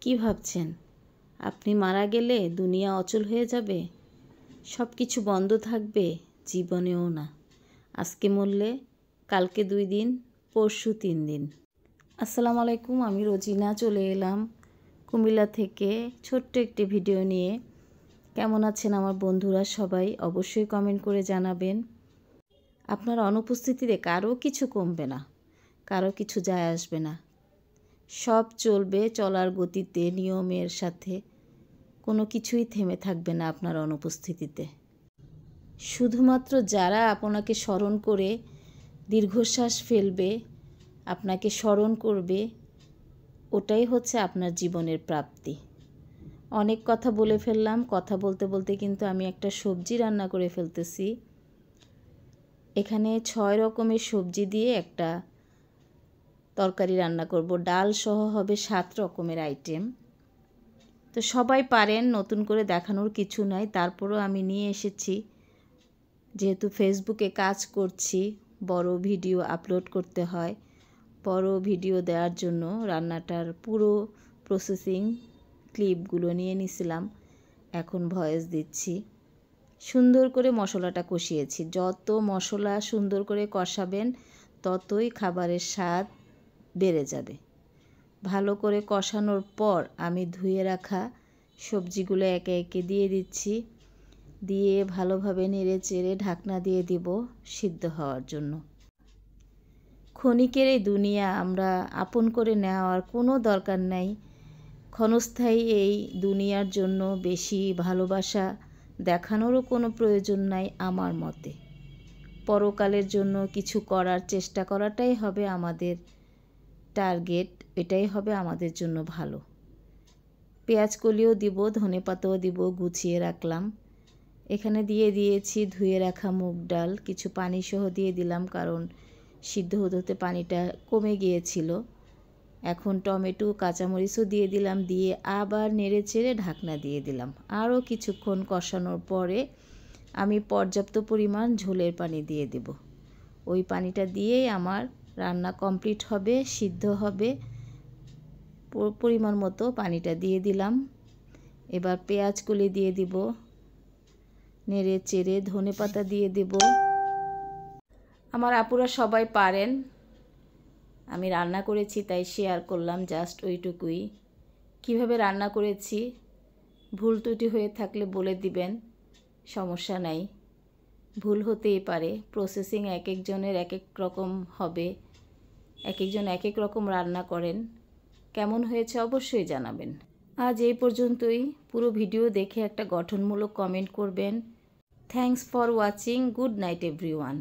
কি ভাবছেন আপনি মারা গেলে দুনিয়া অচল হয়ে যাবে? সব কিছু বন্ধ থাকবে? জীবনেও না। আজকে মরলে কালকে 2 দিন, পরশু 3 দিন। আসসালামু আলাইকুম, আমি রোজিনা চলে এলাম কুমিল্লা থেকে ছোট্ট একটি ভিডিও নিয়ে। কেমন আছেন আমার বন্ধুরা সবাই? অবশ্যই কমেন্ট করে জানাবেন। আপনার অনুপস্থিতিতে কারো কিছু কমবে না, কারো কিছু যায় আসবে না। সব চলবে চলার গতিতে, নিয়মের সাথে। কোনো কিছুই থেমে থাকবে না আপনার অনুপস্থিতিতে। শুধুমাত্র যারা আপনাকে স্মরণ করে দীর্ঘশ্বাস ফেলবে, আপনাকে স্মরণ করবে, ওটাই হচ্ছে আপনার জীবনের প্রাপ্তি। অনেক কথা বলে ফেললাম। কথা বলতে বলতে কিন্তু আমি একটা সবজি রান্না করে ফেলতেছি। এখানে 6 রকমের সবজি দিয়ে একটা তরকারি রান্না করব। ডাল সহ হবে 7 রকমের আইটেম। তো সবাই পারেন, নতুন করে দেখানোর কিছু নাই। তারপরও আমি নিয়ে এসেছি, যেহেতু ফেসবুকে কাজ করছি, বড় ভিডিও আপলোড করতে হয়। বড় ভিডিও দেওয়ার জন্য রান্নাটার পুরো প্রসেসিং ক্লিপগুলো নিয়ে নিছিলাম। এখন ভয়েস দিচ্ছি। সুন্দর করে মশলাটা কষিয়েছি। যত মশলা সুন্দর করে কষাবেন ততই খাবারের স্বাদ বেড়ে যাবে। ভালো করে কষানোর পর আমি ধুয়ে রাখা সবজিগুলো একে একে দিয়ে দিচ্ছি। দিয়ে ভালোভাবে নেড়ে চেড়ে ঢাকনা দিয়ে দিব সিদ্ধ হওয়ার জন্য। ক্ষণিকের এই দুনিয়া আমরা আপন করে নেওয়ার কোনো দরকার নাই। ক্ষণস্থায়ী এই দুনিয়ার জন্য বেশি ভালোবাসা দেখানোরও কোনো প্রয়োজন নাই আমার মতে। পরকালের জন্য কিছু করার চেষ্টা করাটাই হবে আমাদের টার্গেট, এটাই হবে আমাদের জন্য ভালো। পেঁয়াজ কলিও দিব, ধনেপাতাও দিব, গুছিয়ে রাখলাম। এখানে দিয়ে দিয়েছি ধুয়ে রাখা মুগ ডাল, কিছু পানি সহ দিয়ে দিলাম, কারণ সিদ্ধ হতে হতে পানিটা কমে গিয়েছিল। এখন টমেটো কাঁচামরিচও দিয়ে দিলাম, দিয়ে আবার নেড়ে চেড়ে ঢাকনা দিয়ে দিলাম। আরও কিছুক্ষণ কষানোর পরে আমি পর্যাপ্ত পরিমাণ ঝোলের পানি দিয়ে দেব। ওই পানিটা দিয়েই আমার রান্না কমপ্লিট হবে, সিদ্ধ হবে। পরিমাণ মতো পানিটা দিয়ে দিলাম। এবার পেঁয়াজ কলি দিয়ে দিব, নেড়ে চেড়ে ধনেপাতা দিয়ে দেব। আমার আপুরা সবাই পারেন, আমি রান্না করেছি তাই শেয়ার করলাম জাস্ট ওইটুকুই। কিভাবে রান্না করেছি ভুল ত্রুটি হয়ে থাকলে বলে দিবেন, সমস্যা নাই। ভুল হতেই পারে, প্রসেসিং এক একজনের এক এক রকম হবে, এক একজন এক এক রকম রান্না করেন। কেমন হয়েছে অবশ্যই জানাবেন। আজ এই পর্যন্তই। পুরো ভিডিও দেখে একটা গঠনমূলক কমেন্ট করবেন। Thanks for watching. Good night everyone.